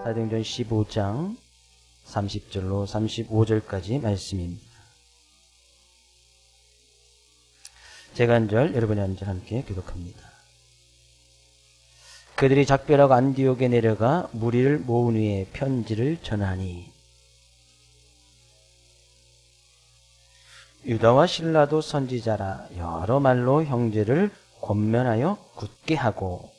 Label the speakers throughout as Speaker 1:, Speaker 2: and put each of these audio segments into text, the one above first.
Speaker 1: 사도행전 15장 30절로 35절까지 말씀입니다. 제가 한 절, 여러분이 한 절 함께 교독합니다. 그들이 작별하고 안디옥에 내려가 무리를 모은 후에 편지를 전하니 유다와 실라도 선지자라 여러 말로 형제를 권면하여 굳게 하고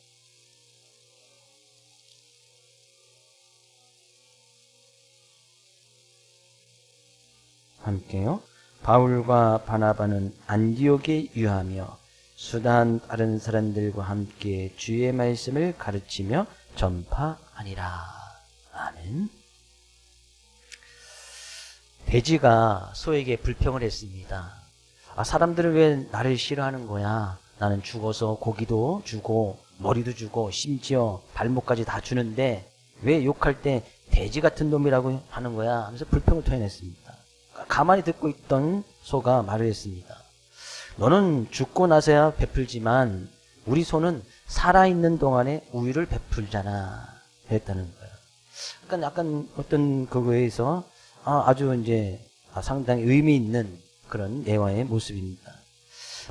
Speaker 1: 함께요. 바울과 바나바는 안디옥에 유하며 수다한 다른 사람들과 함께 주의 말씀을 가르치며 전파하니라. 아멘. 돼지가 소에게 불평을 했습니다. 사람들은 왜 나를 싫어하는 거야? 나는 죽어서 고기도 주고 머리도 주고 심지어 발목까지 다 주는데 왜 욕할 때 돼지 같은 놈이라고 하는 거야? 하면서 불평을 토해냈습니다. 가만히 듣고 있던 소가 말을 했습니다. 너는 죽고 나서야 베풀지만 우리 소는 살아있는 동안에 우유를 베풀잖아. 했다는 거예요. 약간 어떤 그거에서 아주 이제 상당히 의미 있는 그런 예화의 모습입니다.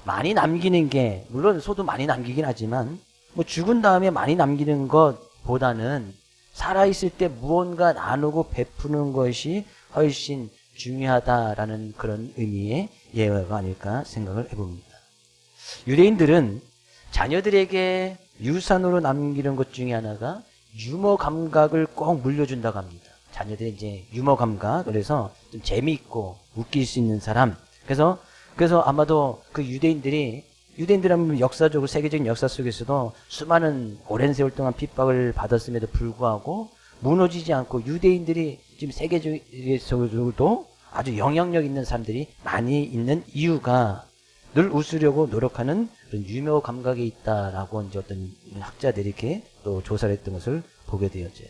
Speaker 1: 많이 남기는 게, 물론 소도 많이 남기긴 하지만, 죽은 다음에 많이 남기는 것보다는 살아있을 때 무언가 나누고 베푸는 것이 훨씬 중요하다라는 그런 의미의 예화가 아닐까 생각을 해봅니다. 유대인들은 자녀들에게 유산으로 남기는 것 중에 하나가 유머 감각을 꼭 물려준다고 합니다. 자녀들이 이제 유머 감각, 그래서 좀 재미있고 웃길 수 있는 사람. 그래서 아마도 그 유대인들이 하면 역사적으로 세계적인 역사 속에서도 수많은 오랜 세월 동안 핍박을 받았음에도 불구하고 무너지지 않고 유대인들이 지금 세계적으로도 아주 영향력 있는 사람들이 많이 있는 이유가 늘 웃으려고 노력하는 그런 유머 감각이 있다라고 이제 어떤 학자들이 이렇게 또 조사를 했던 것을 보게 되어져요.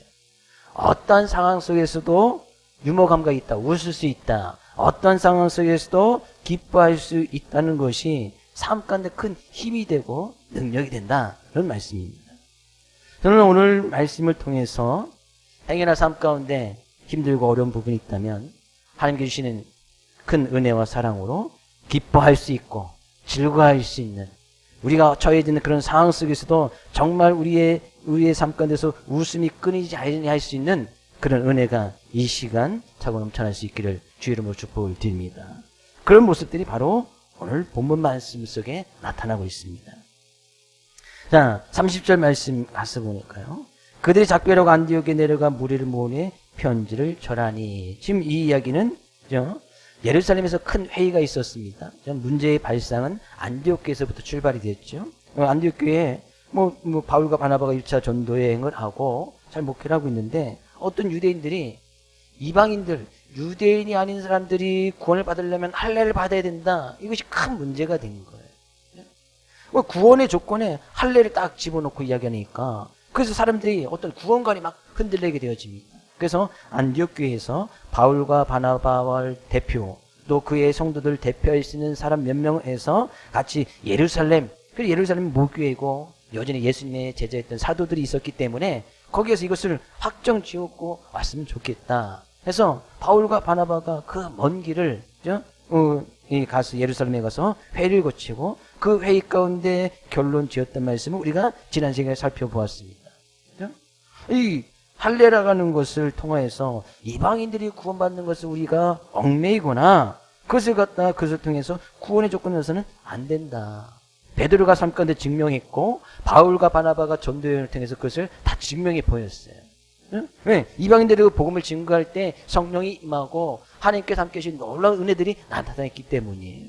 Speaker 1: 어떤 상황 속에서도 유머 감각이 있다, 웃을 수 있다. 어떤 상황 속에서도 기뻐할 수 있다는 것이 삶 가운데 큰 힘이 되고 능력이 된다. 그런 말씀입니다. 저는 오늘 말씀을 통해서 행여나 삶 가운데 힘들고 어려운 부분이 있다면 하나님께 주시는 큰 은혜와 사랑으로 기뻐할 수 있고 즐거워할 수 있는, 우리가 처해 있는 그런 상황 속에서도 정말 우리의 삶 가운데서 웃음이 끊이지 않을 수 있는 그런 은혜가 이 시간 차고 넘쳐날 수 있기를 주의 이름으로 축복을 드립니다. 그런 모습들이 바로 오늘 본문 말씀 속에 나타나고 있습니다. 자, 30절 말씀 가서 보니까요. 그들이 작별하고 안디옥에 내려가 무리를 모으니 편지를 전하니. 지금 이 이야기는 예루살렘에서 큰 회의가 있었습니다. 문제의 발상은 안디옥교에서부터 출발이 됐죠. 안디옥 교회에 바울과 바나바가 1차 전도 여행을 하고 잘 목회를 하고 있는데 어떤 유대인들이 이방인들, 유대인이 아닌 사람들이 구원을 받으려면 할례를 받아야 된다. 이것이 큰 문제가 된 거예요. 구원의 조건에 할례를 딱 집어넣고 이야기하니까 그래서 사람들이 어떤 구원관이 막 흔들리게 되어집니다. 그래서 안디옥 교회에서 바울과 바나바와 대표, 또 그의 성도들 대표할 수 있는 사람 몇 명에서 같이 예루살렘, 그리고 예루살렘은 모교회고 여전히 예수님의 제자였던 사도들이 있었기 때문에 거기에서 이것을 확정 지었고 왔으면 좋겠다. 해서 바울과 바나바가 그 먼 길을 가서 예루살렘에 가서 회의를 거치고 그 회의 가운데 결론 지었던 말씀을 우리가 지난 시간에 살펴보았습니다. 이 할례라고 하는 것을 통해서 이방인들이 구원받는 것을 우리가 얽매이거나 그것을 통해서 구원의 조건에서는 안 된다. 베드로가 삶 가운데 증명했고 바울과 바나바가 전도여행을 통해서 그것을 다 증명해 보였어요. 왜? 이방인들이 복음을 증거할 때 성령이 임하고 하나님께서 함께 하신 놀라운 은혜들이 나타났기 때문이에요.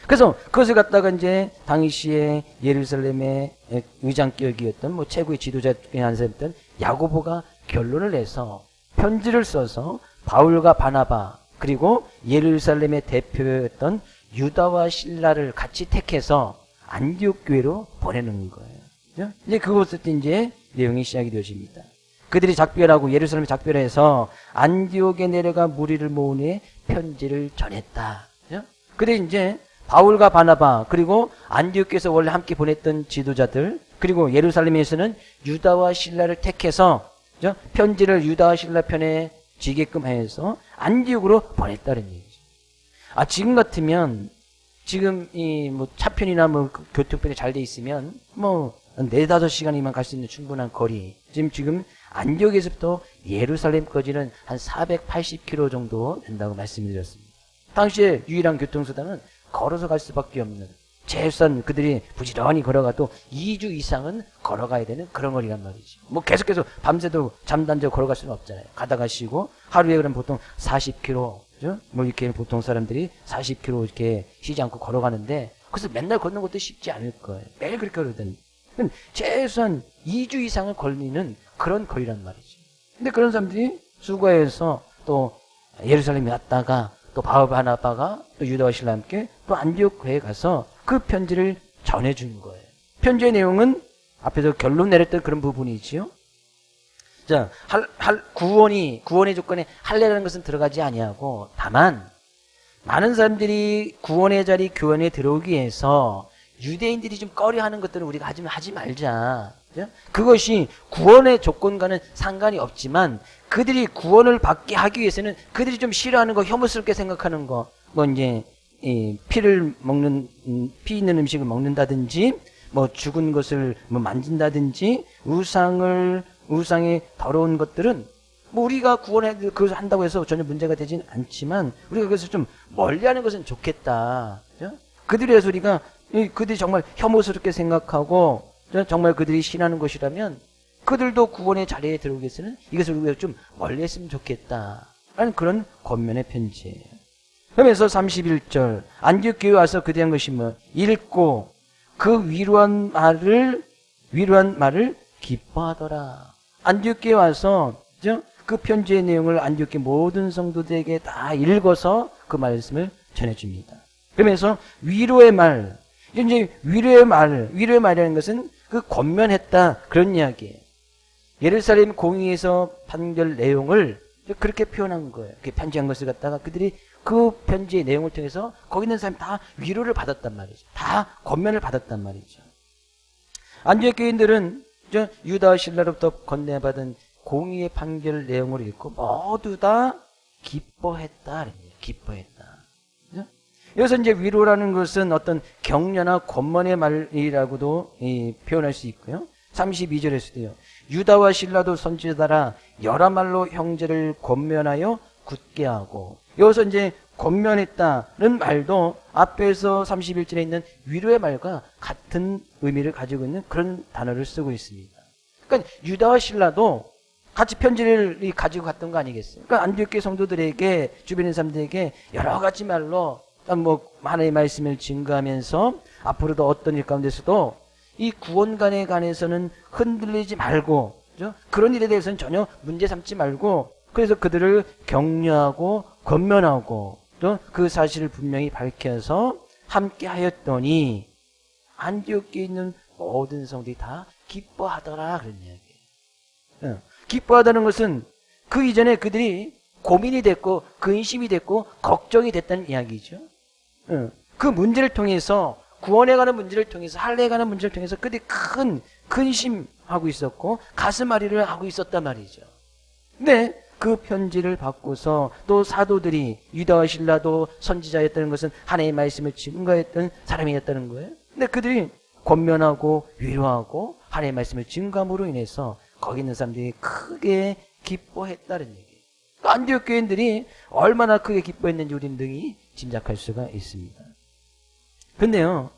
Speaker 1: 그래서 그것을 갖다가 이제 당시에 예루살렘의 의장격이었던 최고의 지도자 중에 한 사람이었던 야고보가 결론을 내서 편지를 써서 바울과 바나바 그리고 예루살렘의 대표였던 유다와 실라를 같이 택해서 안디옥 교회로 보내는 거예요. 이제 그것부터 이제 내용이 시작이 되어집니다. 그들이 작별하고 예루살렘에 작별해서 안디옥에 내려가 무리를 모으니 편지를 전했다. 그래 이제 바울과 바나바 그리고 안디옥에서 원래 함께 보냈던 지도자들 그리고 예루살렘에서는 유다와 실라를 택해서 그죠? 편지를 유다와 실라 편에 지게끔 해서 안디옥으로 보냈다는 얘기죠. 지금 같으면 지금 이 뭐 차편이나 뭐 교통편이 잘 돼 있으면 뭐 4-5시간이면 갈 수 있는 충분한 거리. 지금 안디옥에서부터 예루살렘까지는 한 480km 정도 된다고 말씀드렸습니다. 당시에 유일한 교통수단은 걸어서 갈 수밖에 없는, 최소한 그들이 부지런히 걸어가도 2주 이상은 걸어가야 되는 그런 거리란 말이죠. 뭐 계속해서 밤새도 잠도 안 자고 걸어갈 수는 없잖아요. 가다가 쉬고 하루에 그럼 보통 40km, 그죠? 뭐 이렇게 보통 사람들이 40km 이렇게 쉬지 않고 걸어가는데, 그래서 맨날 걷는 것도 쉽지 않을 거예요. 매일 그렇게 걸으든 최소한 2주 이상은 걸리는 그런 거리란 말이죠. 근데 그런 사람들이 수고해서 또 예루살렘에 왔다가 또 바울바나바가 또 유다와 실라와 함께 또 안디옥 교회에 가서 그 편지를 전해준 거예요. 편지의 내용은 앞에서 결론 내렸던 그런 부분이지요. 자, 구원의 조건에 할례라는 것은 들어가지 아니하고, 다만 많은 사람들이 구원의 자리 교원에 들어오기 위해서 유대인들이 좀 꺼려하는 것들은 우리가 하지 말자. 그것이 구원의 조건과는 상관이 없지만, 그들이 구원을 받게 하기 위해서는 그들이 좀 싫어하는 거, 혐오스럽게 생각하는 거, 뭐 이제 피 있는 음식을 먹는다든지, 뭐 죽은 것을 뭐 만진다든지, 우상의 더러운 것들은 뭐 우리가 그것을 한다고 해서 전혀 문제가 되진 않지만, 우리가 그것을 좀 멀리하는 것은 좋겠다. 그죠? 그들의 소리가 그들이 정말 혐오스럽게 생각하고 정말 그들이 신하는 것이라면 그들도 구원의 자리에 들어오기 위해서는 이것을 우리가 좀 멀리 했으면 좋겠다 라는 그런 권면의 편지예요. 그러면서 31절 안디옥 교회에 와서 그들이 한 것이 뭐 읽고 그 위로한 말을 기뻐하더라. 안디옥 교회에 와서 그 편지의 내용을 안디옥 교회 모든 성도들에게 다 읽어서 그 말씀을 전해줍니다. 그러면서 위로의 말, 이제 위로의 말이라는 것은 그 권면했다 그런 이야기예요. 예루살렘 공의에서 판결 내용을 그렇게 표현한 거예요. 그 편지한 것을 갖다가 그들이 그 편지의 내용을 통해서 거기 있는 사람이 다 위로를 받았단 말이죠. 다 권면을 받았단 말이죠. 안디옥 교인들은 유다와 실라로부터 건네받은 공의의 판결 내용을 읽고 모두 다 기뻐했다. 기뻐했다. 여기서 이제 위로라는 것은 어떤 격려나 권면의 말이라고도 표현할 수 있고요. 32절에서도요. 유다와 실라도 선지자라 여러 말로 형제를 권면하여 굳게 하고. 여기서 이제 권면했다는 말도 앞에서 31절에 있는 위로의 말과 같은 의미를 가지고 있는 그런 단어를 쓰고 있습니다. 그러니까 유다와 실라도 같이 편지를 가지고 갔던 거 아니겠어요? 그러니까 안디옥 교회 성도들에게, 주변의 사람들에게 여러 가지 말로 뭐 하나님의 말씀을 증거하면서 앞으로도 어떤 일 가운데서도 이 구원관에 관해서는 흔들리지 말고, 그죠? 그런 일에 대해서는 전혀 문제 삼지 말고, 그래서 그들을 격려하고 권면하고 또 그 사실을 분명히 밝혀서 함께 하였더니 안디옥에 있는 모든 성들이 다 기뻐하더라 그런 이야기예요. 기뻐하다는 것은 그 이전에 그들이 고민이 됐고 근심이 됐고 걱정이 됐다는 이야기죠. 그 문제를 통해서, 구원에 관한 문제를 통해서, 할례에 관한 문제를 통해서 그들이 큰 근심하고 있었고 가슴앓이를 하고 있었단 말이죠. 근데 그 편지를 받고서 또 사도들이, 유다와 실라도 선지자였다는 것은 하나님의 말씀을 증거했던 사람이었다는 거예요. 근데 그들이 권면하고 위로하고 하나님의 말씀을 증거함으로 인해서 거기 있는 사람들이 크게 기뻐했다는 얘기예요. 안디옥 교인들이 얼마나 크게 기뻐했는지 우리는 능히 짐작할 수가 있습니다. 근데요,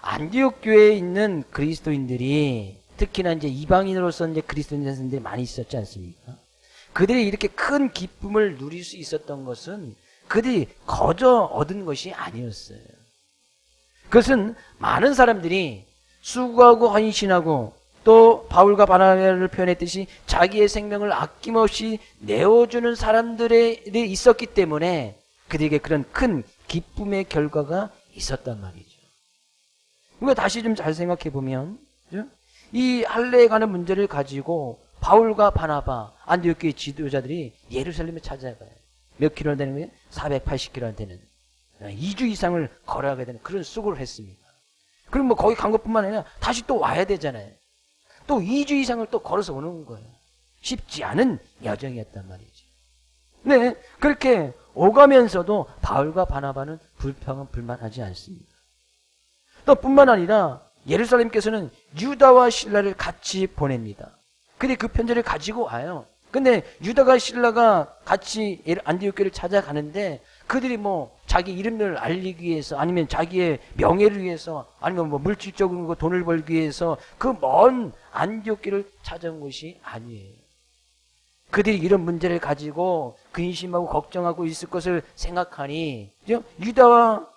Speaker 1: 안디옥 교회에 있는 그리스도인들이, 특히나 이제 이방인으로서 이제 그리스도인들이 많이 있었지 않습니까? 그들이 이렇게 큰 기쁨을 누릴 수 있었던 것은 그들이 거저 얻은 것이 아니었어요. 그것은 많은 사람들이 수고하고 헌신하고 또 바울과 바나바를 표현했듯이 자기의 생명을 아낌없이 내어주는 사람들이 있었기 때문에 그들에게 그런 큰 기쁨의 결과가 있었단 말이죠. 우리가 다시 좀 잘 생각해 보면 이 할례에 관한 문제를 가지고 바울과 바나바, 안디옥 교회 지도자들이 예루살렘에 찾아가요. 몇 킬로 되는 거예요? 480킬로 되는 2주 이상을 걸어가게 되는 그런 수고를 했습니다. 그럼 뭐 거기 간 것뿐만 아니라 다시 또 와야 되잖아요. 또 2주 이상을 또 걸어서 오는 거예요. 쉽지 않은 여정이었단 말이지. 네, 그렇게 오가면서도 바울과 바나바는 불평은 불만하지 않습니다. 또 뿐만 아니라 예루살렘께서는 유다와 실라를 같이 보냅니다. 근데 그 편지를 가지고 와요. 근데 유다가 실라가 같이 안디옥교를 찾아가는데 그들이 뭐 자기 이름을 알리기 위해서 아니면 자기의 명예를 위해서 아니면 뭐 물질적으로 돈을 벌기 위해서 그 먼 안디옥교를 찾아온 것이 아니에요. 그들이 이런 문제를 가지고 근심하고 걱정하고 있을 것을 생각하니 유다와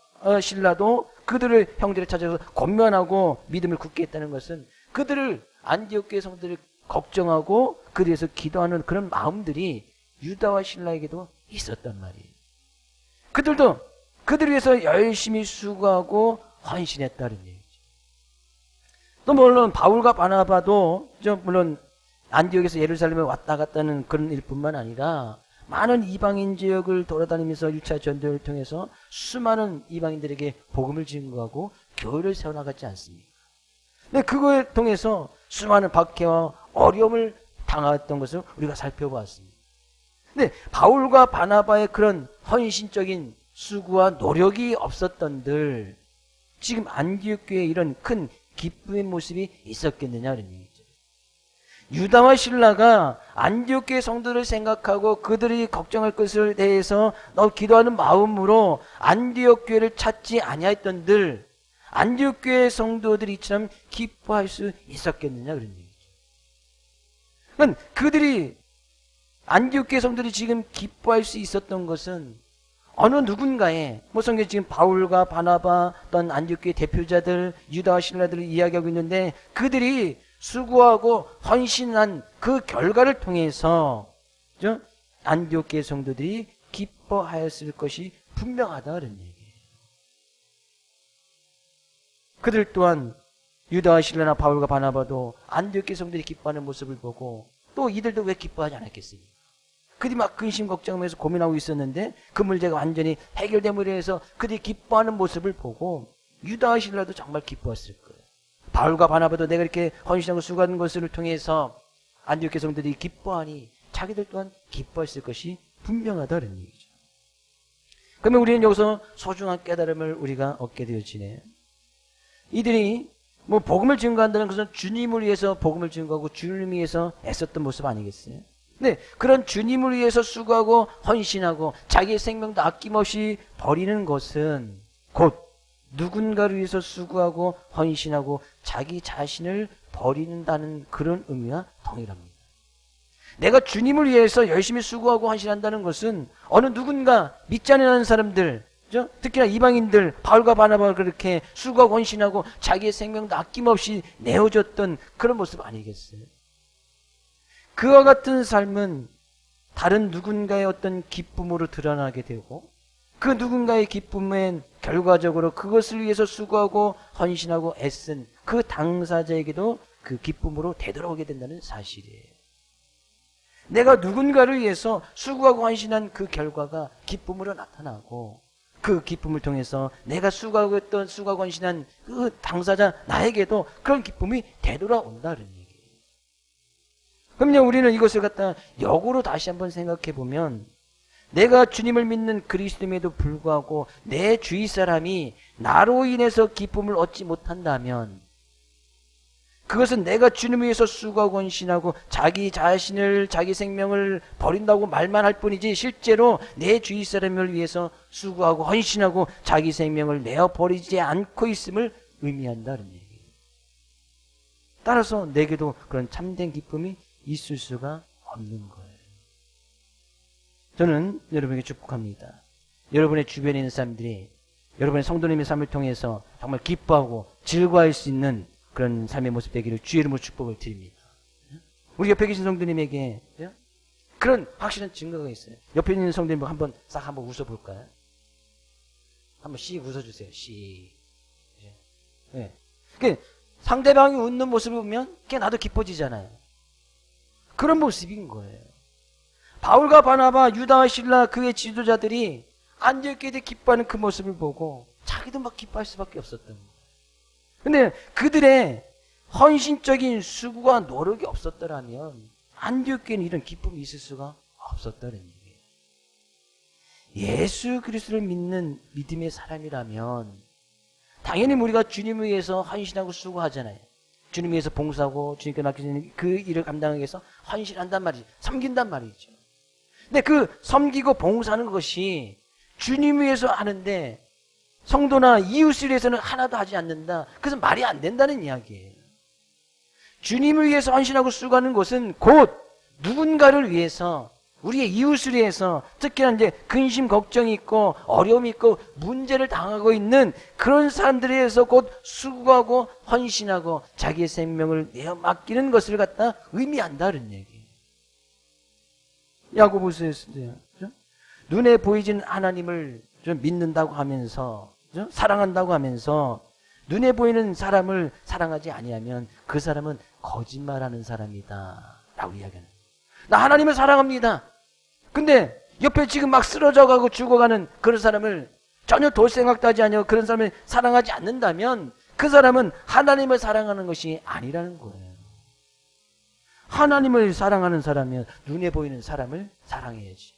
Speaker 1: 실라도 그들을 형제를 찾아서 권면하고 믿음을 굳게 했다는 것은 그들을 안디옥교의 성도들을 걱정하고 그래서 기도하는 그런 마음들이 유다와 실라에게도 있었단 말이에요. 그들도 그들 위해서 열심히 수고하고 헌신했다는 얘기죠. 또 물론 바울과 바나바도 물론 안디옥에서 예루살렘에 왔다 갔다 하는 그런 일뿐만 아니라 많은 이방인 지역을 돌아다니면서 1차 전도를 통해서 수많은 이방인들에게 복음을 증거하고 교회를 세워나갔지 않습니까? 근데 그거에 통해서 수많은 박해와 어려움을 당했던 것을 우리가 살펴보았습니다. 근데 바울과 바나바의 그런 헌신적인 수고와 노력이 없었던들 지금 안디옥 교회에 이런 큰 기쁨의 모습이 있었겠느냐 그런 얘기죠. 유다와 실라가 안디옥 교회 성도를 생각하고 그들이 걱정할 것을 대해서 기도하는 마음으로 안디옥 교회를 찾지 아니하였던들 안디옥 교회 성도들이 이처럼 기뻐할 수 있었겠느냐 그런 얘기죠. 그러니까 그들이 안디옥 교회 성도들이 지금 기뻐할 수 있었던 것은 어느 누군가의 성경에 지금 바울과 바나바 어떤 안디옥 교회 대표자들 유다와 실라들을 이야기하고 있는데 그들이 수고하고 헌신한 그 결과를 통해서 안디옥 교회 성도들이 기뻐하였을 것이 분명하다는 얘기예요. 그들 또한 유다와 실라나 바울과 바나바도 안디옥 교회 성도들이 기뻐하는 모습을 보고 또 이들도 왜 기뻐하지 않았겠습니까? 그들이 막 근심 걱정하면서 고민하고 있었는데 그 문제가 완전히 해결됨으로 해서 그들이 기뻐하는 모습을 보고 유다와 실라도 정말 기뻐했을 거예요. 바울과 바나바도 내가 이렇게 헌신하고 수고하는 것을 통해서 안디옥 교회 성도들이 기뻐하니 자기들 또한 기뻐했을 것이 분명하다는 얘기죠. 그러면 우리는 여기서 소중한 깨달음을 우리가 얻게 되어지네요. 이들이 복음을 증거한다는 것은 주님을 위해서 복음을 증거하고 주님을 위해서 애썼던 모습 아니겠어요? 네, 그런 주님을 위해서 수고하고 헌신하고 자기의 생명도 아낌없이 버리는 것은 곧 누군가를 위해서 수고하고 헌신하고 자기 자신을 버린다는 그런 의미와 동일합니다. 내가 주님을 위해서 열심히 수고하고 헌신한다는 것은 어느 누군가 믿지 않는 사람들, 특히나 이방인들, 바울과 바나바가 그렇게 수고하고 헌신하고 자기의 생명도 아낌없이 내어줬던 그런 모습 아니겠어요? 그와 같은 삶은 다른 누군가의 어떤 기쁨으로 드러나게 되고 그 누군가의 기쁨은 결과적으로 그것을 위해서 수고하고 헌신하고 애쓴 그 당사자에게도 그 기쁨으로 되돌아오게 된다는 사실이에요. 내가 누군가를 위해서 수고하고 헌신한 그 결과가 기쁨으로 나타나고 그 기쁨을 통해서 내가 수고하고 헌신한 그 당사자 나에게도 그런 기쁨이 되돌아온다는 얘기예요. 그럼요, 우리는 이것을 갖다 역으로 다시 한번 생각해 보면 내가 주님을 믿는 그리스도임에도 불구하고 내 주위 사람이 나로 인해서 기쁨을 얻지 못한다면 그것은 내가 주님을 위해서 수고하고 헌신하고 자기 자신을 자기 생명을 버린다고 말만 할 뿐이지 실제로 내 주위 사람을 위해서 수고하고 헌신하고 자기 생명을 내어버리지 않고 있음을 의미한다는 얘기예요. 따라서 내게도 그런 참된 기쁨이 있을 수가 없는 거예요. 저는 여러분에게 축복합니다. 여러분의 주변에 있는 사람들이 여러분의 성도님의 삶을 통해서 정말 기뻐하고 즐거워할 수 있는 그런 삶의 모습 되기를 주의 이름으로 축복을 드립니다. 우리 옆에 계신 성도님에게 그런 확실한 증거가 있어요. 옆에 있는 성도님 한번 싹 한번 웃어볼까요? 한번 씩 웃어주세요. 씩. 네. 상대방이 웃는 모습을 보면 그게 나도 기뻐지잖아요. 그런 모습인 거예요. 바울과 바나바, 유다와 실라 그의 지도자들이 안디옥 교회에 기뻐하는 그 모습을 보고 자기도 막 기뻐할 수밖에 없었던 거예요. 근데 그들의 헌신적인 수고와 노력이 없었더라면 안디옥교회는 이런 기쁨이 있을 수가 없었다는 얘기예요. 예수 그리스도를 믿는 믿음의 사람이라면 당연히 우리가 주님을 위해서 헌신하고 수고하잖아요. 주님을 위해서 봉사하고 주님께 맡기는 그 일을 감당하기 위해서 헌신한단 말이죠. 섬긴단 말이죠. 근데 그 섬기고 봉사하는 것이 주님을 위해서 하는데 성도나 이웃을 위해서는 하나도 하지 않는다. 그것은 말이 안 된다는 이야기예요. 주님을 위해서 헌신하고 수고하는 것은 곧 누군가를 위해서, 우리의 이웃을 위해서, 특히나 이제 근심, 걱정이 있고 어려움이 있고 문제를 당하고 있는 그런 사람들에 의해서 곧 수고하고 헌신하고 자기의 생명을 내어 맡기는 것을 갖다 의미한다는 얘기예요. 야고보서에서도요. 눈에 보이진 하나님을 좀 믿는다고 하면서, 사랑한다고 하면서 눈에 보이는 사람을 사랑하지 아니하면 그 사람은 거짓말하는 사람이다 라고 이야기하는. 나 하나님을 사랑합니다. 근데 옆에 지금 막 쓰러져가고 죽어가는 그런 사람을 전혀 돌 생각도 하지 않고 그런 사람을 사랑하지 않는다면 그 사람은 하나님을 사랑하는 것이 아니라는 거예요. 하나님을 사랑하는 사람이면 눈에 보이는 사람을 사랑해야지.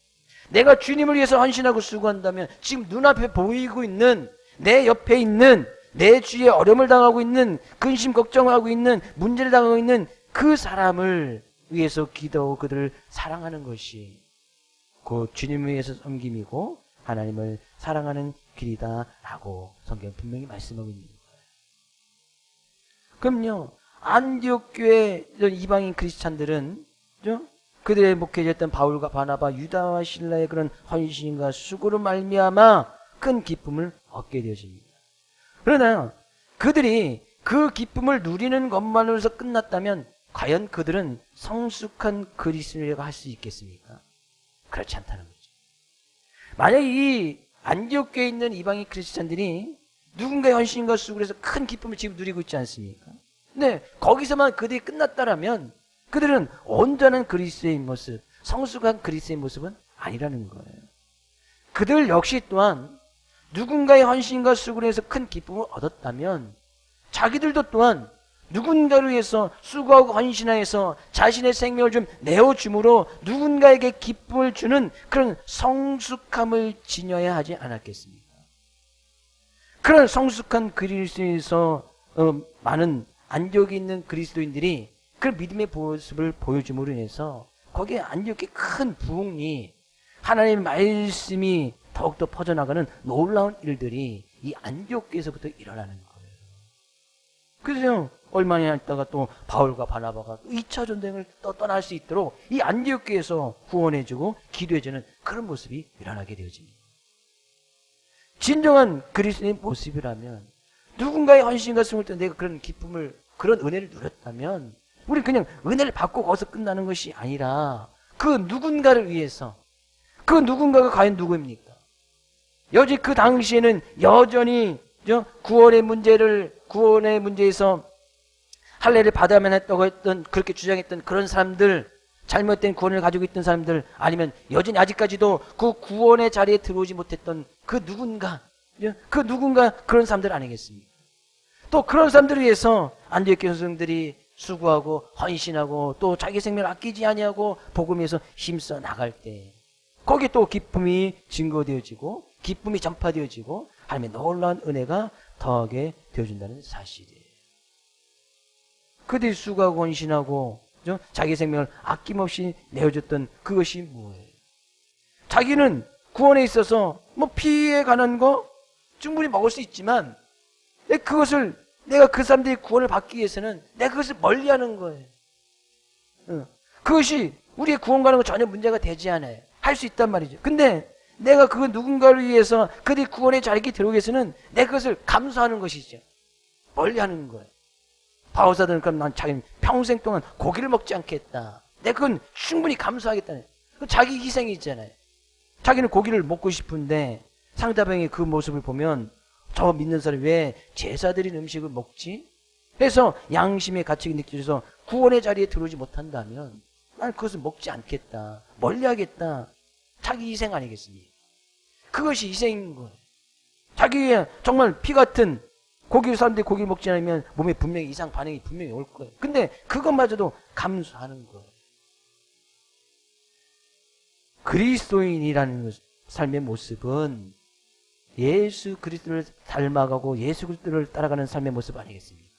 Speaker 1: 내가 주님을 위해서 헌신하고 수고한다면 지금 눈앞에 보이고 있는, 내 옆에 있는, 내 주위에 어려움을 당하고 있는, 근심 걱정하고 있는, 문제를 당하고 있는 그 사람을 위해서 기도하고 그들을 사랑하는 것이 곧 주님을 위해서 섬김이고 하나님을 사랑하는 길이다라고 성경 분명히 말씀하고 있는 거예요. 그럼요, 안디옥 교회 이방인 크리스찬들은 그들의 목회자였던 바울과 바나바, 유다와 실라의 그런 헌신과 수고로 말미암아 큰 기쁨을 얻게 되어집니다. 그러나 그들이 그 기쁨을 누리는 것만으로서 끝났다면 과연 그들은 성숙한 그리스도인이라고 할 수 있겠습니까? 그렇지 않다는 거죠. 만약 이 안디옥 교회에 있는 이방인 크리스찬들이 누군가의 헌신과 수고를 해서 큰 기쁨을 지금 누리고 있지 않습니까? 근데 거기서만 그들이 끝났다라면 그들은 온전한 그리스도의 모습, 성숙한 그리스도의 모습은 아니라는 거예요. 그들 역시 또한 누군가의 헌신과 수고를 해서 큰 기쁨을 얻었다면 자기들도 또한 누군가를 위해서 수고하고 헌신하여서 자신의 생명을 좀 내어줌으로 누군가에게 기쁨을 주는 그런 성숙함을 지녀야 하지 않았겠습니까? 그런 성숙한 그리스도에서 많은 안디옥에 있는 그리스도인들이 그 믿음의 모습을 보여줌으로 인해서 거기에 안디옥에 큰 부흥이, 하나님의 말씀이 더욱더 퍼져나가는 놀라운 일들이 이 안디옥에서부터 일어나는 거예요. 그래서 얼마 있다가 또 바울과 바나바가 2차 전쟁을 떠날 수 있도록 이 안디옥에서 후원해주고 기도해주는 그런 모습이 일어나게 되어집니다. 진정한 그리스도의 모습이라면 누군가의 헌신과 숨을 때 내가 그런 기쁨을, 그런 은혜를 누렸다면 우리 그냥 은혜를 받고 거기서 끝나는 것이 아니라 그 누군가를 위해서, 그 누군가가 과연 누구입니까? 여지 그 당시에는 여전히 구원의 문제에서 할례를 받아야만 했다고 했던, 그렇게 주장했던 그런 사람들, 잘못된 구원을 가지고 있던 사람들, 아니면 여전히 아직까지도 그 구원의 자리에 들어오지 못했던 그 누군가 그런 사람들 아니겠습니까? 또 그런 사람들을 위해서 안디옥 교회 선생들이 수고하고 헌신하고 또 자기 생명을 아끼지 아니하고 복음에서 힘써 나갈 때 거기에 또 기쁨이 증거되어지고 기쁨이 전파되어지고 하나님의 놀라운 은혜가 더하게 되어준다는 사실이에요. 그들이 수고하고 헌신하고 자기 생명을 아낌없이 내어줬던 그것이 뭐예요? 자기는 구원에 있어서 뭐 피에 관한 거 충분히 먹을 수 있지만 그것을 내가 그 사람들이 구원을 받기 위해서는 내가 그것을 멀리하는 거예요. 그것이 우리의 구원 가는 건 전혀 문제가 되지 않아요. 할 수 있단 말이죠. 근데 내가 그 누군가를 위해서 그들이 구원의 자리에 들어오기 위해서는 내가 그것을 감수하는 것이죠. 멀리하는 거예요. 바오사들은 그럼 난 자기는 평생 동안 고기를 먹지 않겠다. 내가 그건 충분히 감수하겠다는 자기 희생이 있잖아요. 자기는 고기를 먹고 싶은데 상대방의 그 모습을 보면 저 믿는 사람이 왜 제사 드린 음식을 먹지? 그래서 양심의 가책이 느껴져서 구원의 자리에 들어오지 못한다면 난 그것을 먹지 않겠다. 멀리하겠다. 자기 희생 아니겠습니까? 그것이 희생인 거예요. 자기의 정말 피 같은 사람들이 고기를 먹지 않으면 몸에 분명히 이상 반응이 분명히 올 거예요. 근데 그것마저도 감수하는 거예요. 그리스도인이라는 삶의 모습은 예수 그리스도를 닮아가고 예수 그리스도를 따라가는 삶의 모습 아니겠습니까?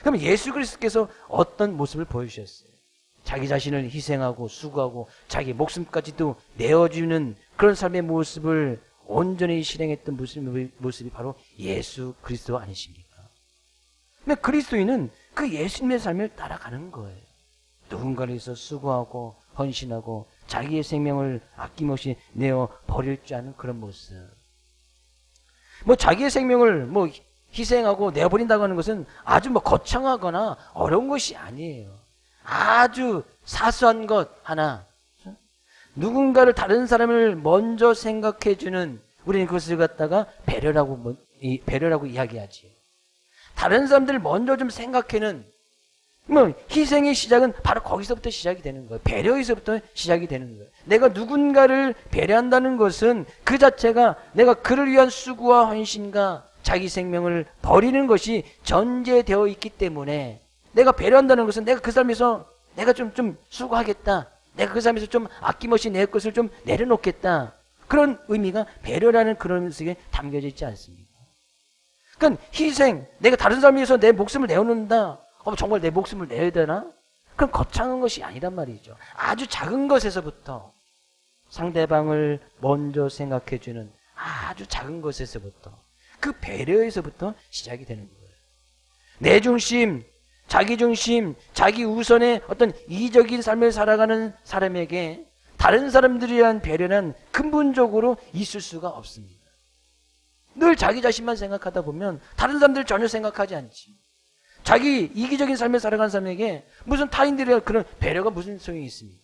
Speaker 1: 그럼 예수 그리스도께서 어떤 모습을 보여주셨어요? 자기 자신을 희생하고 수고하고 자기 목숨까지도 내어주는 그런 삶의 모습을 온전히 실행했던 모습이 바로 예수 그리스도 아니십니까? 근데 그리스도인은 그 예수님의 삶을 따라가는 거예요. 누군가를 위해서 수고하고 헌신하고 자기의 생명을 아낌없이 내어 버릴 줄 아는 그런 모습. 자기의 생명을 희생하고 내어버린다고 하는 것은 아주 거창하거나 어려운 것이 아니에요. 아주 사소한 것 하나. 누군가를 다른 사람을 먼저 생각해주는, 우리는 그것을 갖다가 배려라고 이야기하지. 다른 사람들을 먼저 좀 생각해는, 희생의 시작은 바로 거기서부터 시작이 되는 거예요. 배려에서부터 시작이 되는 거예요. 내가 누군가를 배려한다는 것은 그 자체가 내가 그를 위한 수고와 헌신과 자기 생명을 버리는 것이 전제되어 있기 때문에, 내가 배려한다는 것은 내가 그 사람에서 내가 좀 수고하겠다. 내가 그 사람에서 좀 아낌없이 내 것을 좀 내려놓겠다. 그런 의미가 배려라는 그런 속에 담겨져 있지 않습니까? 그러니까 희생, 내가 다른 사람을 위해서 내 목숨을 내어놓는다. 정말 내 목숨을 내야 되나? 그럼 거창한 것이 아니란 말이죠. 아주 작은 것에서부터 상대방을 먼저 생각해주는 아주 작은 것에서부터, 그 배려에서부터 시작이 되는 거예요. 내 중심, 자기 중심, 자기 우선의 어떤 이기적인 삶을 살아가는 사람에게 다른 사람들에 대한 배려는 근본적으로 있을 수가 없습니다. 늘 자기 자신만 생각하다 보면 다른 사람들 전혀 생각하지 않지. 자기 이기적인 삶을 살아가는 사람에게 무슨 타인들에 대한 그런 배려가 무슨 소용이 있습니까?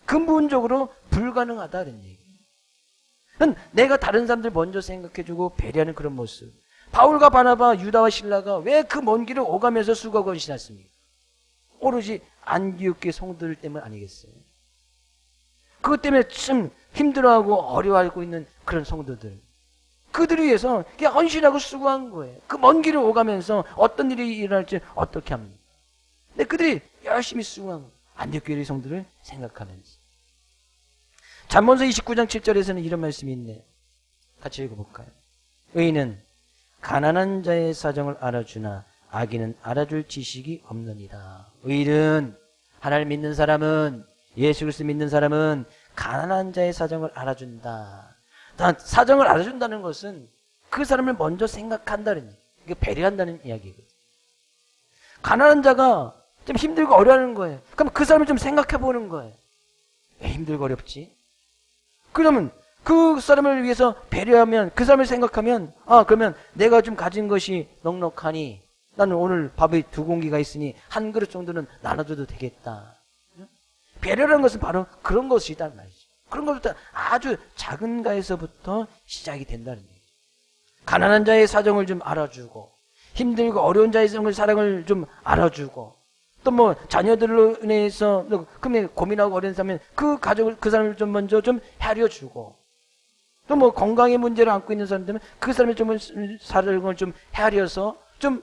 Speaker 1: 근본적으로 불가능하다는 얘기예요. 내가 다른 사람들 먼저 생각해주고 배려하는 그런 모습. 바울과 바나바, 유다와 실라가 왜 그 먼 길을 오가면서 수고하고 헌신했습니까? 오로지 안디옥 성도들 때문 아니겠어요? 그것 때문에 참 힘들어하고 어려워하고 있는 그런 성도들. 그들을 위해서 그냥 헌신하고 수고한 거예요. 그 먼 길을 오가면서 어떤 일이 일어날지 어떻게 합니까? 근데 그들이 열심히 수고한 거예요. 안디옥 교회의 성도들을 생각하면서. 잠언서 29장 7절에서는 이런 말씀이 있네요. 같이 읽어볼까요? 의인은 가난한 자의 사정을 알아주나 악인은 알아줄 지식이 없느니라. 의인은, 하나님 믿는 사람은, 예수 그리스도 믿는 사람은 가난한 자의 사정을 알아준다. 사정을 알아준다는 것은 그 사람을 먼저 생각한다는 얘기, 이게 배려한다는 이야기거든요. 가난한 자가 좀 힘들고 어려워하는 거예요. 그럼 그 사람을 좀 생각해 보는 거예요. 왜 힘들고 어렵지? 그러면 그 사람을 위해서 배려하면, 그 사람을 생각하면, 그러면 내가 좀 가진 것이 넉넉하니 나는 오늘 밥이 2공기가 있으니 한 그릇 정도는 나눠줘도 되겠다. 배려라는 것은 바로 그런 것이란 말이죠. 그런 것부터 아주 작은 가에서부터 시작이 된다는 얘기죠. 가난한 자의 사정을 좀 알아주고, 힘들고 어려운 자의 사랑을 좀 알아주고, 또 자녀들로 인해서 고민하고 어려운 사람은 그 가족을, 그 사람을 좀 먼저 좀 헤아려주고, 또 건강의 문제를 안고 있는 사람들은 그 사람의 좀 사랑을 좀 헤아려서 좀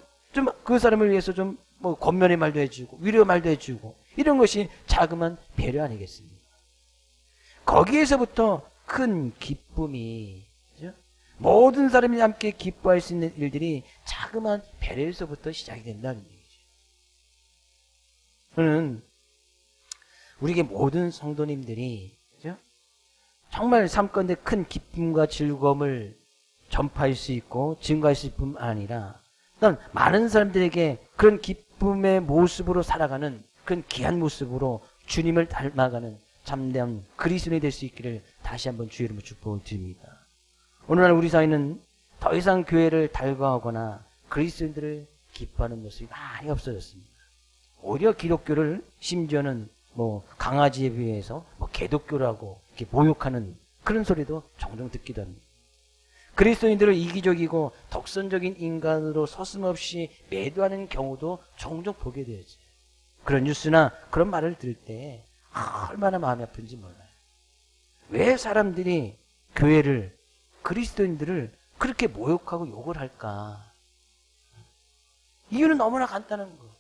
Speaker 1: 그 사람을 위해서 좀 권면의 말도 해주고 위로의 말도 해주고, 이런 것이 자그마한 배려 아니겠습니까? 거기에서부터 큰 기쁨이, 그죠? 모든 사람이 함께 기뻐할 수 있는 일들이 자그마한 배려에서부터 시작이 된다는 얘기죠. 저는 우리에게 모든 성도님들이, 그죠? 정말 삶가운데 큰 기쁨과 즐거움을 전파할 수 있고 증거할 수 있을 뿐만 아니라 많은 사람들에게 그런 기쁨의 모습으로 살아가는 그런 귀한 모습으로 주님을 닮아가는 참된 그리스도인이 될 수 있기를 다시 한번 주의 이름으로 축복을 드립니다. 오늘날 우리 사회는 더 이상 교회를 달궈하거나 그리스도인들을 기뻐하는 모습이 많이 없어졌습니다. 오히려 기독교를 심지어는 강아지에 비해서 개독교라고 이렇게 모욕하는 그런 소리도 종종 듣기도 합니다. 그리스도인들을 이기적이고 독선적인 인간으로 서슴없이 매도하는 경우도 종종 보게 되죠. 그런 뉴스나 그런 말을 들을 때 얼마나 마음이 아픈지 몰라요. 왜 사람들이 교회를, 그리스도인들을 그렇게 모욕하고 욕을 할까? 이유는 너무나 간단한 거예요.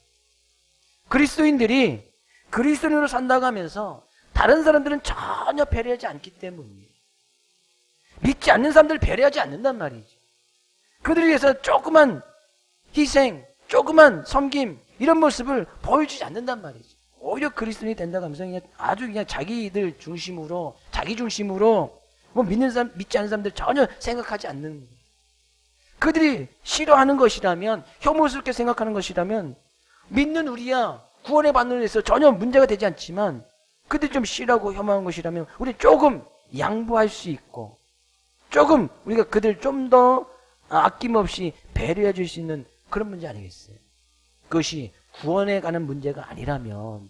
Speaker 1: 그리스도인들이 그리스도인으로 산다고 하면서 다른 사람들은 전혀 배려하지 않기 때문이에요. 믿지 않는 사람들을 배려하지 않는단 말이죠. 그들을 위해서 조그만 희생, 조그만 섬김 이런 모습을 보여주지 않는단 말이죠. 오히려 그리스도인이 된다고 하면서 그냥 아주 그냥 자기들 중심으로, 자기 중심으로 뭐 믿는 사람, 믿지 않는 사람들 전혀 생각하지 않는 거예요. 그들이 싫어하는 것이라면, 혐오스럽게 생각하는 것이라면 믿는 우리야 구원의 받는 데서 전혀 문제가 되지 않지만, 그들이 좀 싫어하고 혐오한 것이라면 우리 조금 양보할 수 있고, 조금 우리가 그들 좀 더 아낌없이 배려해 줄 수 있는 그런 문제 아니겠어요? 그것이 구원에 가는 문제가 아니라면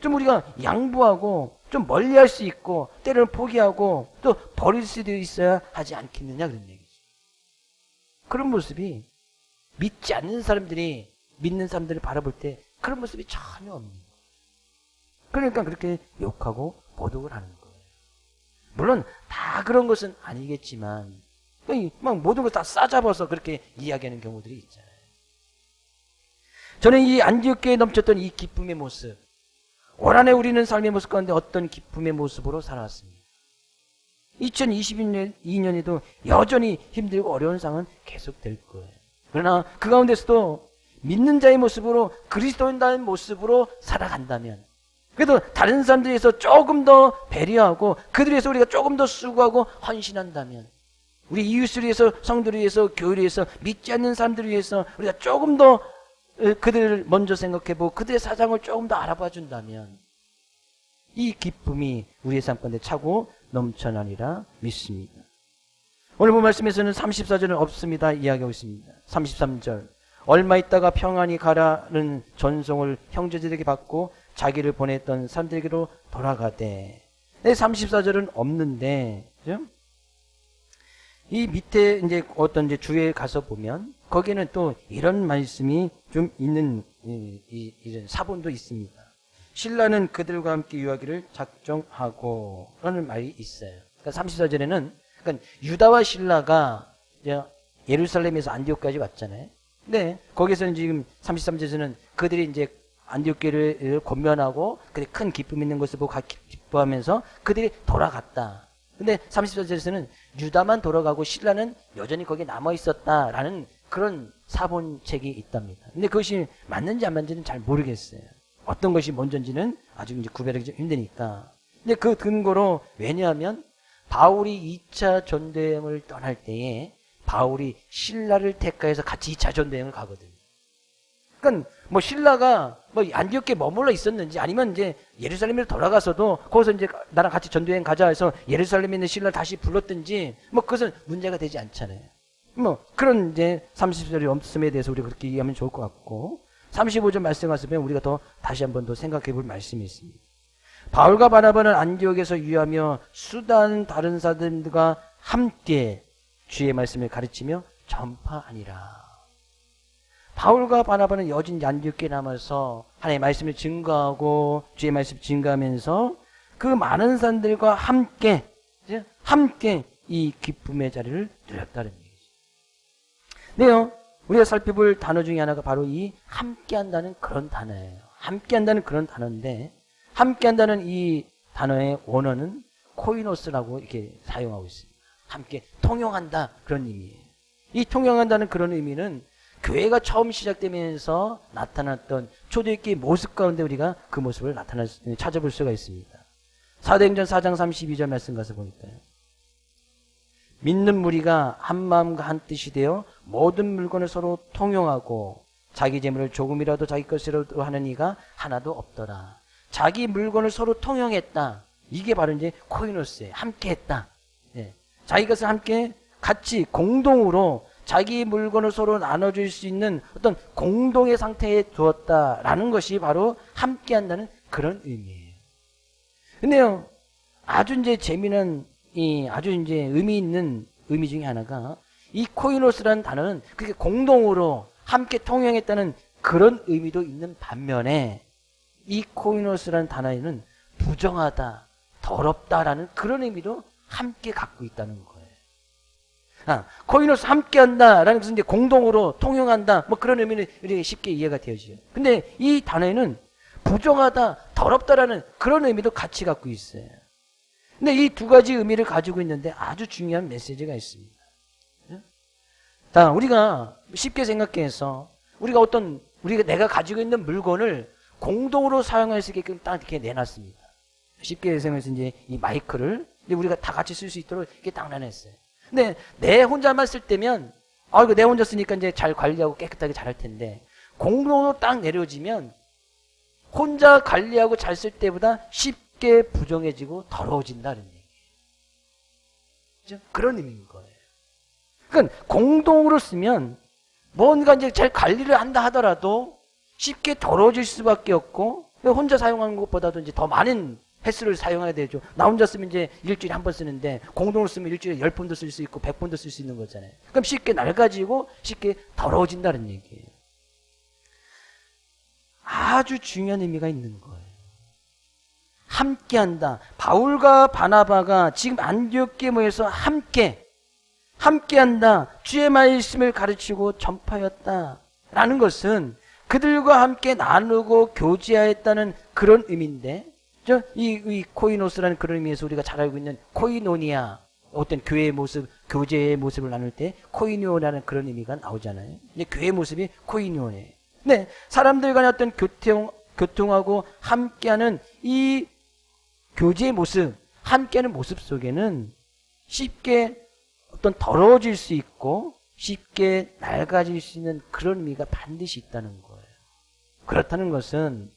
Speaker 1: 좀 우리가 양보하고 좀 멀리할 수 있고 때로는 포기하고 또 버릴 수도 있어야 하지 않겠느냐 그런 얘기죠. 그런 모습이 믿지 않는 사람들이 믿는 사람들을 바라볼 때 그런 모습이 전혀 없는 거예요. 그러니까 그렇게 욕하고 모독을 하는 거예요. 물론 다 그런 것은 아니겠지만 막 모든 걸 다 싸잡아서 그렇게 이야기하는 경우들이 있잖아요. 저는 이 안디옥교에 넘쳤던 이 기쁨의 모습, 올 한해 우리는 삶의 모습 가운데 어떤 기쁨의 모습으로 살아왔습니다. 2022년에도 여전히 힘들고 어려운 상황은 계속될 거예요. 그러나 그 가운데서도 믿는 자의 모습으로, 그리스도인다는 모습으로 살아간다면, 그래도 다른 사람들에 의해서 조금 더 배려하고 그들에 의해서 우리가 조금 더 수고하고 헌신한다면, 우리 이웃을 위해서, 성도를 위해서, 교회를 위해서, 믿지 않는 사람들을 위해서 우리가 조금 더 그들을 먼저 생각해보고 그들의 사정을 조금 더 알아봐 준다면 이 기쁨이 우리의 삶 가운데 차고 넘쳐나리라 믿습니다. 오늘 본 말씀에서는 34절은 없습니다 이야기하고 있습니다. 33절, 얼마 있다가 평안히 가라는 전송을 형제들에게 받고 자기를 보냈던 사람들에게로 돌아가되. 34절은 없는데, 그죠? 이 밑에 이제 어떤 이제 주에 가서 보면 거기는 또 이런 말씀이 좀 있는 이런 사본도 있습니다. 신라는 그들과 함께 유하기를 작정하고 라는 말이 있어요. 그러니까 34절에는 그러니까 유다와 신라가 이제 예루살렘에서 안디옥까지 왔잖아요. 근데 거기서는 지금 33절에서는 그들이 이제 안디옥교를 권면하고 그들이 큰 기쁨 있는 것을 보고 기뻐하면서 그들이 돌아갔다. 근데 34절에서는 유다만 돌아가고 신라는 여전히 거기에 남아있었다라는 그런 사본책이 있답니다. 근데 그것이 맞는지 안 맞는지는 잘 모르겠어요. 어떤 것이 먼저인지는 아직 이제 구별하기 좀 힘드니까. 근데 그 근거로, 왜냐하면 바울이 2차 전도여행을 떠날 때에 바울이 신라를 택하여서 같이 2차 전도여행을 가거든요. 그러니까 뭐 신라가 뭐 안디옥에 머물러 있었는지 아니면 이제 예루살렘으로 돌아가서도 거기서 이제 나랑 같이 전도여행 가자 해서 예루살렘에 있는 신라를 다시 불렀든지 뭐 그것은 문제가 되지 않잖아요. 뭐 그런 이제 30절의 없음에 대해서 우리가 그렇게 이해하면 좋을 것 같고, 35절 말씀 가서면 우리가 더 다시 한번 더 생각해 볼 말씀이 있습니다. 바울과 바나바는 안디옥에서 유하며 수다는 다른 사람들과 함께 주의 말씀을 가르치며 전파하니라. 바울과 바나바는 여전히 안디옥에 남아서 하나님의 말씀을 증거하고 주의 말씀을 증거하면서 그 많은 사람들과 함께 이 기쁨의 자리를 누렸다는 얘기죠. 네요. 우리가 살펴볼 단어 중에 하나가 바로 이 함께한다는 그런 단어예요. 함께한다는 그런 단어인데, 함께한다는 이 단어의 원어는 코이노스라고 이렇게 사용하고 있습니다. 함께 통용한다 그런 의미예요. 이 통용한다는 그런 의미는 교회가 처음 시작되면서 나타났던 초대교회의 모습 가운데 우리가 그 모습을 찾아볼 수가 있습니다. 사도행전 4장 32절 말씀 가서 보니까요. 믿는 무리가 한 마음과 한 뜻이 되어 모든 물건을 서로 통용하고 자기 재물을 조금이라도 자기 것이라도 하는 이가 하나도 없더라. 자기 물건을 서로 통용했다. 이게 바로 이제 코이노스예요. 함께 했다. 예. 자기 것을 함께 같이 공동으로 자기 물건을 서로 나눠줄 수 있는 어떤 공동의 상태에 두었다라는 것이 바로 함께한다는 그런 의미예요. 근데요, 아주 이제 재미난 아주 이제 의미 있는 의미 중에 하나가 이 코이노스라는 단어는 그게 공동으로 함께 통용했다는 그런 의미도 있는 반면에 이 코이노스라는 단어에는 부정하다, 더럽다라는 그런 의미도 함께 갖고 있다는 거예요. 코이노스 함께한다라는 것은 이제 공동으로 통용한다, 뭐 그런 의미는 우리가 쉽게 이해가 되어지죠. 근데 이 단어에는 부정하다, 더럽다라는 그런 의미도 같이 갖고 있어요. 근데 이 두 가지 의미를 가지고 있는데 아주 중요한 메시지가 있습니다. 자, 우리가 쉽게 생각해서 우리가 내가 가지고 있는 물건을 공동으로 사용할 수 있게끔 딱 이렇게 내놨습니다. 쉽게 생각해서 이제 이 마이크를 이제 우리가 다 같이 쓸 수 있도록 이렇게 딱 내놨어요. 근데 내 혼자만 쓸 때면 이거 내 혼자 쓰니까 이제 잘 관리하고 깨끗하게 잘할 텐데 공동으로 딱 내려지면 혼자 관리하고 잘 쓸 때보다 쉽게 부정해지고 더러워진다는 얘기예요. 그런 의미인 거예요. 그러니까 공동으로 쓰면 뭔가 이제 잘 관리를 한다 하더라도 쉽게 더러워질 수밖에 없고 혼자 사용하는 것보다도 이제 더 많은 횟수를 사용해야 되죠. 나 혼자 쓰면 이제 일주일에 한 번 쓰는데 공동으로 쓰면 일주일에 10번도 쓸 수 있고 100번도 쓸 수 있는 거잖아요. 그럼 쉽게 낡아지고 쉽게 더러워진다는 얘기예요. 아주 중요한 의미가 있는 거예요. 함께한다. 바울과 바나바가 지금 안디옥에 모여서 함께한다. 주의 말씀을 가르치고 전파하였다. 라는 것은 그들과 함께 나누고 교제하였다는 그런 의미인데, 이 코이노스라는 그런 의미에서 우리가 잘 알고 있는 코이노니아, 어떤 교회의 모습, 교제의 모습을 나눌 때 코이니오라는 그런 의미가 나오잖아요. 이제 교회의 모습이 코이니오예요. 네, 사람들 간의 어떤 교통하고 함께하는 이 교제의 모습, 함께하는 모습 속에는 쉽게 어떤 더러워질 수 있고 쉽게 낡아질 수 있는 그런 의미가 반드시 있다는 거예요. 그렇다는 것은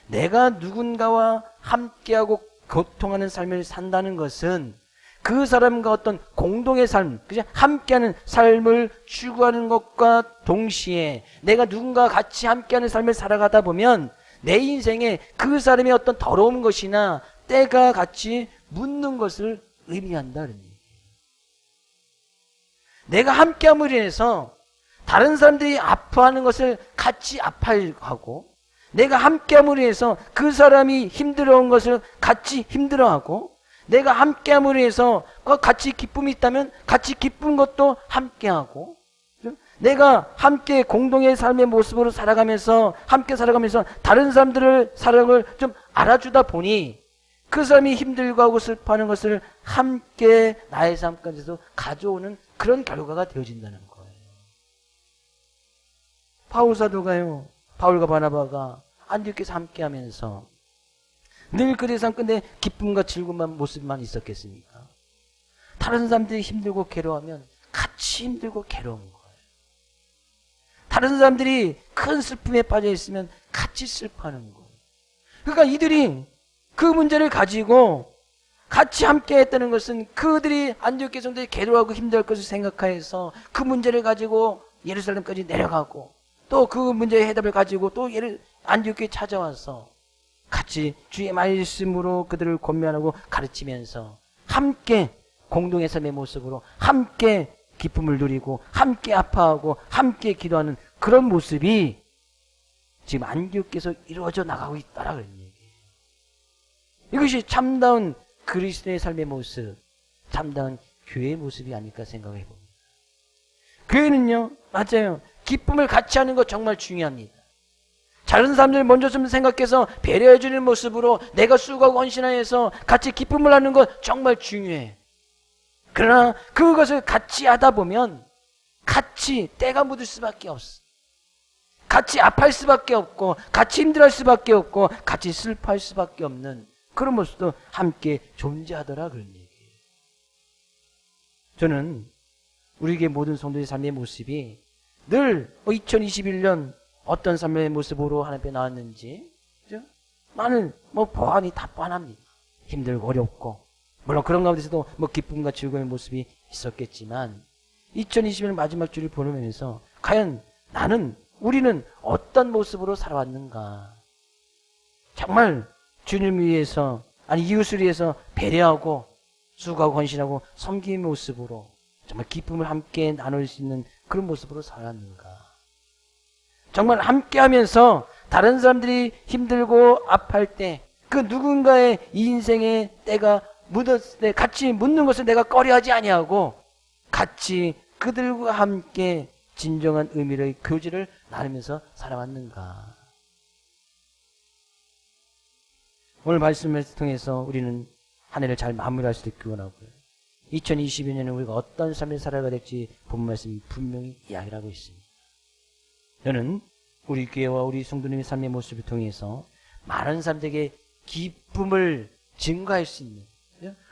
Speaker 1: 내가 누군가와 함께하고 교통하는 삶을 산다는 것은 그 사람과 어떤 공동의 삶, 그죠? 함께하는 삶을 추구하는 것과 동시에 내가 누군가와 같이 함께하는 삶을 살아가다 보면 내 인생에 그 사람의 어떤 더러운 것이나 때가 같이 묻는 것을 의미한다는 얘기예요. 내가 함께함으로 인해서 다른 사람들이 아파하는 것을 같이 아파하고 내가 함께함으로 인해서 그 사람이 힘들어온 것을 같이 힘들어하고 내가 함께함으로 해서 같이 기쁨이 있다면 같이 기쁜 것도 함께하고 내가 함께 공동의 삶의 모습으로 살아가면서 함께 살아가면서 다른 사람들을 사랑을 좀 알아주다 보니 그 사람이 힘들고 하고 슬퍼하는 것을 함께 나의 삶까지도 가져오는 그런 결과가 되어진다는 거예요. 바울 사도가요, 바울과 바나바가 안디옥에서 함께하면서 늘 그들의 삶 끝에 기쁨과 즐거운 모습만 있었겠습니까? 다른 사람들이 힘들고 괴로워하면 같이 힘들고 괴로운 거예요. 다른 사람들이 큰 슬픔에 빠져 있으면 같이 슬퍼하는 거예요. 그러니까 이들이 그 문제를 가지고 같이 함께 했다는 것은 그들이 안디옥 교성들이 괴로워하고 힘들 것을 생각하여서 그 문제를 가지고 예루살렘까지 내려가고 또 그 문제의 해답을 가지고 또 안디옥에 찾아와서 같이 주의 말씀으로 그들을 권면하고 가르치면서 함께 공동의 삶의 모습으로 함께 기쁨을 누리고 함께 아파하고 함께 기도하는 그런 모습이 지금 안디옥에서 이루어져 나가고 있다라 그런 얘기예요. 이것이 참다운 그리스도의 삶의 모습, 참다운 교회의 모습이 아닐까 생각해 봅니다. 교회는요, 맞아요. 기쁨을 같이 하는 거 정말 중요합니다. 다른 사람들 먼저 좀 생각해서 배려해주는 모습으로 내가 수고하고 헌신하여서 같이 기쁨을 하는 것 정말 중요해. 그러나 그것을 같이 하다 보면 같이 때가 묻을 수밖에 없어. 같이 아파할 수밖에 없고 같이 힘들어할 수밖에 없고 같이 슬퍼할 수밖에 없는 그런 모습도 함께 존재하더라 그런 얘기예요. 저는 우리에게 모든 성도의 삶의 모습이 늘 2021년 어떤 삶의 모습으로 하나님께 나왔는지, 그죠? 나는 보안이 다 뻔합니다. 힘들고 어렵고, 물론 그런 가운데서도 기쁨과 즐거움의 모습이 있었겠지만, 2021년 마지막 주를 보내면서, 과연 우리는 어떤 모습으로 살아왔는가? 정말 주님을 위해서, 이웃을 위해서 배려하고, 수고하고 헌신하고, 섬김의 모습으로, 정말 기쁨을 함께 나눌 수 있는 그런 모습으로 살았는가? 정말 함께 하면서 다른 사람들이 힘들고 아파할 때 그 누군가의 인생의 때가 묻었을 때 같이 묻는 것을 내가 꺼려하지 아니하고 같이 그들과 함께 진정한 의미의 교제를 나누면서 살아왔는가. 오늘 말씀을 통해서 우리는 한 해를 잘 마무리할 수 있기 원하고요. 2022년에 우리가 어떤 삶을 살아가야 될지 본 말씀이 분명히 이야기를 하고 있습니다. 저는 우리 교회와 우리 성도님의 삶의 모습을 통해서 많은 사람들에게 기쁨을 증가할 수 있는,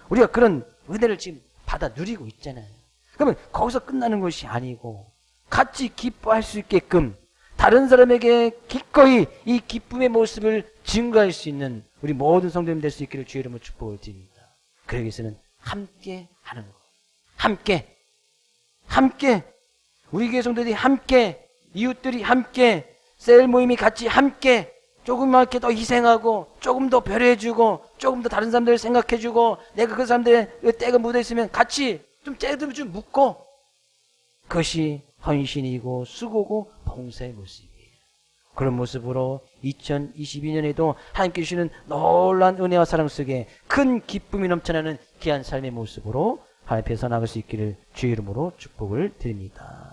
Speaker 1: 우리가 그런 은혜를 지금 받아 누리고 있잖아요. 그러면 거기서 끝나는 것이 아니고 같이 기뻐할 수 있게끔 다른 사람에게 기꺼이 이 기쁨의 모습을 증가할 수 있는 우리 모든 성도님 될 수 있기를 주의 이름으로 축복을 드립니다. 그러기 위해서는 함께 하는 것. 함께 우리 교회 성도들이 함께, 이웃들이 함께, 셀 모임이 같이 함께 조금밖에 더 희생하고 조금 더 배려해주고 조금 더 다른 사람들을 생각해주고 내가 그 사람들의 때가 묻어있으면 같이 좀 째도 좀 묻고, 그것이 헌신이고 수고고 봉사의 모습이에요. 그런 모습으로 2022년에도 하나님께 주시는 놀라운 은혜와 사랑 속에 큰 기쁨이 넘쳐나는 귀한 삶의 모습으로 하나님 앞에서 나갈 수 있기를 주의 이름으로 축복을 드립니다.